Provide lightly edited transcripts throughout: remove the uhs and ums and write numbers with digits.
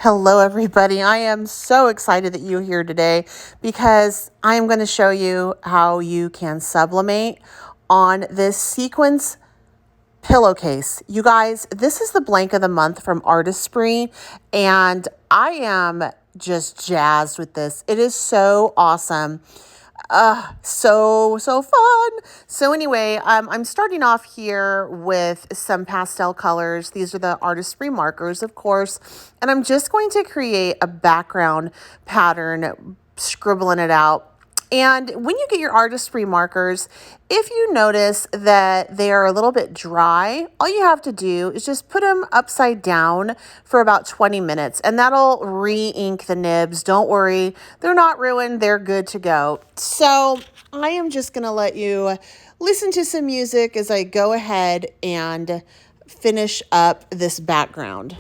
Hello, everybody. I am so excited that you're here today because I am going to show you how you can sublimate on this sequence pillowcase. You guys, this is the blank of the month from Artesprix, and I am just jazzed with this. It is so awesome. So fun. So anyway, I'm starting off here with some pastel colors. These are the Artesprix markers, of course, and I'm just going to create a background pattern, scribbling it out. And when you get your Artesprix markers, if you notice that they are a little bit dry, all you have to do is just put them upside down for about 20 minutes, and that'll re-ink the nibs. Don't worry, they're not ruined, they're good to go. So I am just gonna let you listen to some music as I go ahead and finish up this background.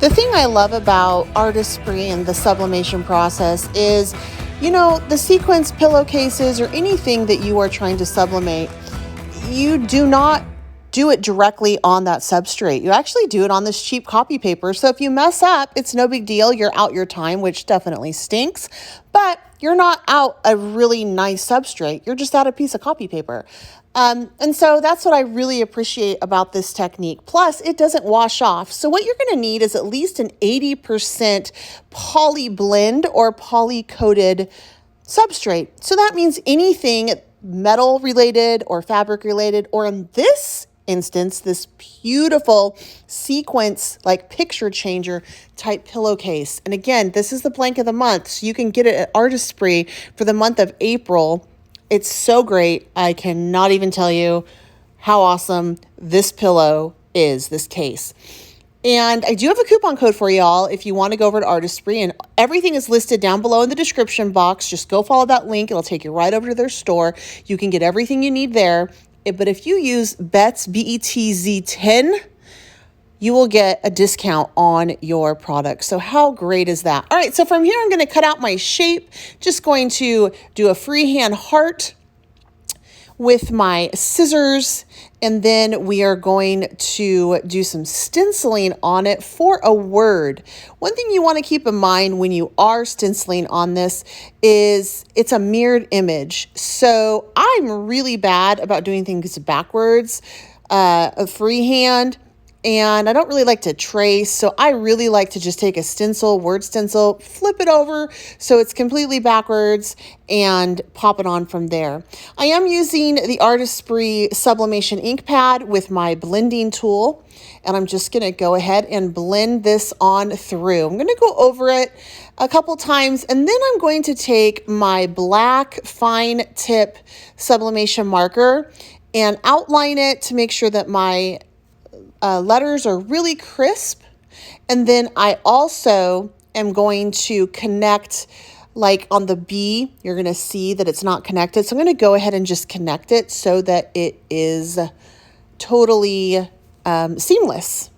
The thing I love about Artesprix and the sublimation process is, the sequence pillowcases or anything that you are trying to sublimate, you do not do it directly on that substrate. You actually do it on this cheap copy paper. So if you mess up, it's no big deal. You're out your time, which definitely stinks, but you're not out a really nice substrate. You're just out a piece of copy paper. And so that's what I really appreciate about this technique. Plus, it doesn't wash off. So what you're going to need is at least an 80% poly blend or poly coated substrate. So that means anything metal related or fabric related, or in this instance, this beautiful sequence like picture changer type pillowcase. And again, this is the blank of the month. So you can get it at Artesprix for the month of April. It's so great. I cannot even tell you how awesome this pillow is, this case. And I do have a coupon code for y'all if you want to go over to Artesprix, and everything is listed down below in the description box. Just go follow that link. It'll take you right over to their store. You can get everything you need there. But if you use BETZ, BETZ 10, you will get a discount on your product. So how great is that? All right, so from here, I'm gonna cut out my shape. Just going to do a freehand heart with my scissors, and then we are going to do some stenciling on it for a word. One thing you wanna keep in mind when you are stenciling on this is it's a mirrored image. So I'm really bad about doing things backwards, freehand, and I don't really like to trace, so I really like to just take a stencil, word stencil, flip it over so it's completely backwards, and pop it on from there. I am using the Artesprix Sublimation ink pad with my blending tool, and I'm just going to go ahead and blend this on through. I'm going to go over it a couple times, and then I'm going to take my black fine tip sublimation marker and outline it to make sure that my letters are really crisp. And then I also am going to connect, like on the B, you're going to see that it's not connected. So I'm going to go ahead and just connect it so that it is totally seamless.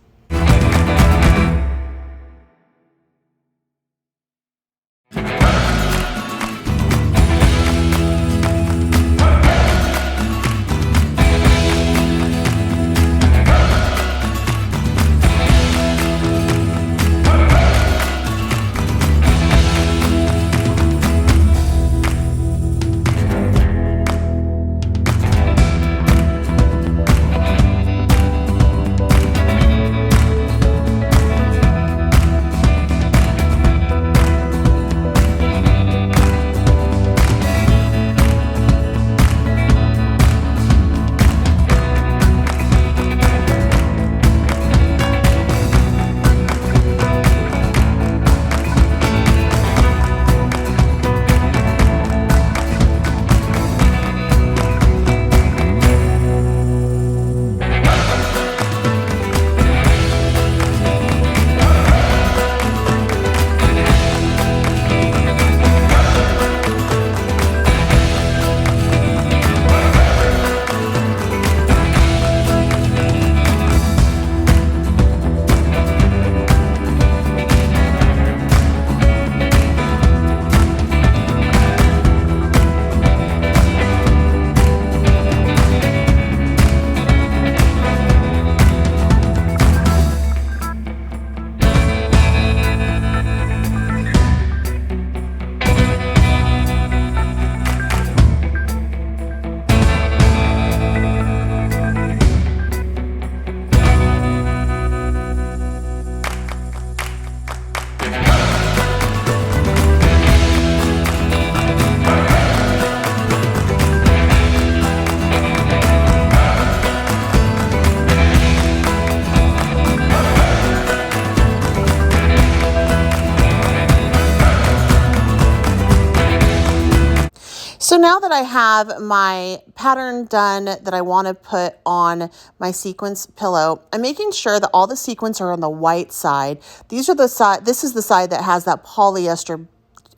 now that I have my pattern done that I want to put on my sequence pillow, I'm making sure that all the sequins are on the white side. These are the side, this is the side that has that polyester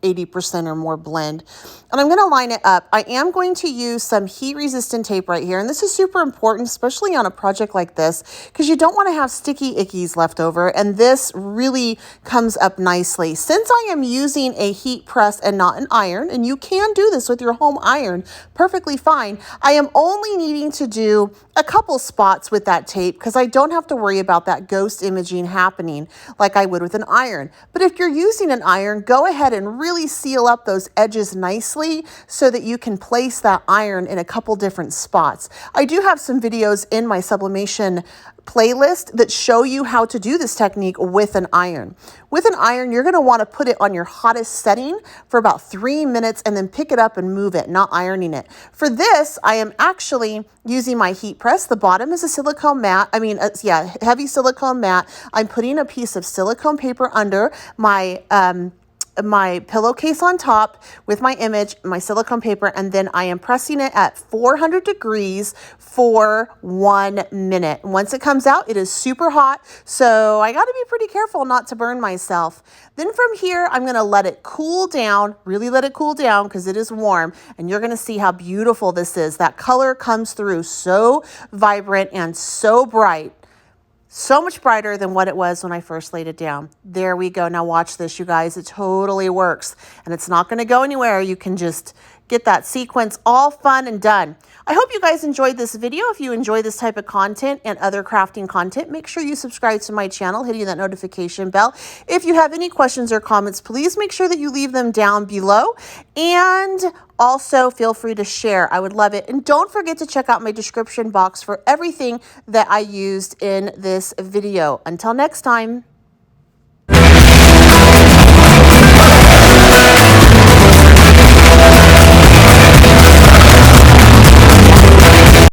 80% or more blend. And I'm going to line it up. I am going to use some heat resistant tape right here. And this is super important, especially on a project like this, because you don't want to have sticky ickies left over. And this really comes up nicely. Since I am using a heat press and not an iron, and you can do this with your home iron perfectly fine, I am only needing to do a couple spots with that tape because I don't have to worry about that ghost imaging happening like I would with an iron. But if you're using an iron, go ahead and really seal up those edges nicely so that you can place that iron in a couple different spots. I do have some videos in my sublimation playlist that show you how to do this technique with an iron. With an iron, you're going to want to put it on your hottest setting for about 3 minutes and then pick it up and move it, not ironing it. For this, I am actually using my heat press. The bottom is a silicone mat. Heavy silicone mat. I'm putting a piece of silicone paper under my pillowcase on top with my image, my silicone paper, and then I am pressing it at 400 degrees for 1 minute. Once it comes out, it is super hot, so I got to be pretty careful not to burn myself. Then from here, I'm going to let it cool down, really let it cool down because it is warm, and you're going to see how beautiful this is. That color comes through so vibrant and so bright. So much brighter than what it was when I first laid it down. There we go. Now watch this, you guys. It totally works. And it's not going to go anywhere. You can just get that sequence all fun and done. I hope you guys enjoyed this video. If you enjoy this type of content and other crafting content, make sure you subscribe to my channel, hitting that notification bell. If you have any questions or comments, please make sure that you leave them down below. And also feel free to share. I would love it. And don't forget to check out my description box for everything that I used in this video. Until next time.